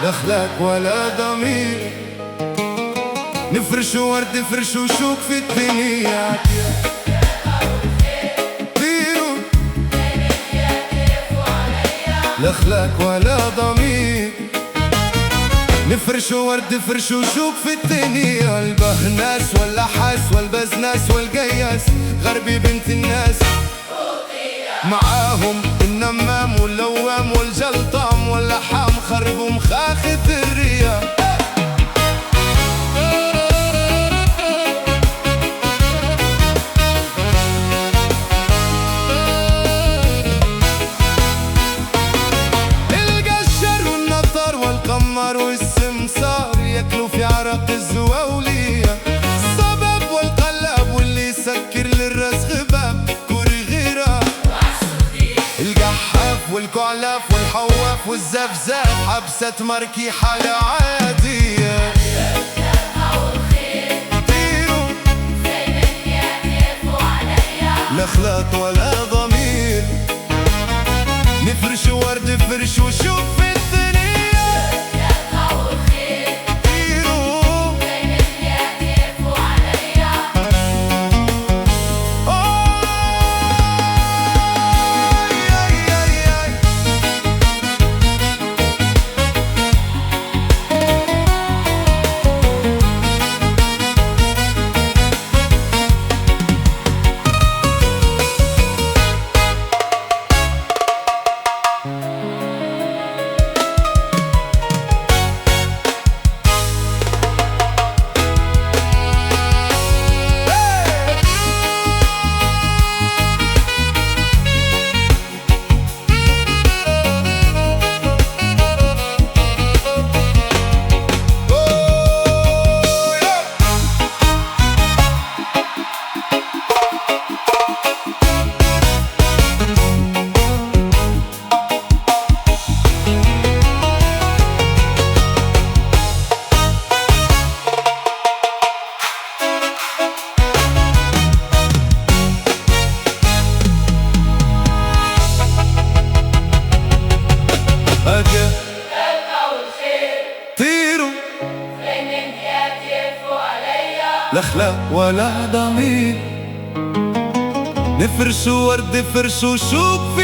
دخلك ولا ضمير، نفرش ورد فرش وشوك في الدنيا، طيروا دخلك ولا ضمير، نفرش ورد فرش وشوك في الدنيا. البهناس واللحاس والبزناس والقياس، غربي بنت الناس معاهم النمام واللوام والجلطام واللحام، خربوا مخاخة الريا. القشر والنطر والقمر والسمسار، ياكلوا في عرق الزواولية. الصبب والقلب واللي يسكر للراس غباب، والكعلاف والحواف والزفزاف، حبسة مركي حالة عادية. طيروا لا خلاط ولا ضمير، نفرش ورد فرش وشوف في الدنيا. طيروا لا خلاق ولا ضمير، نفرش ورد فرش وشوك في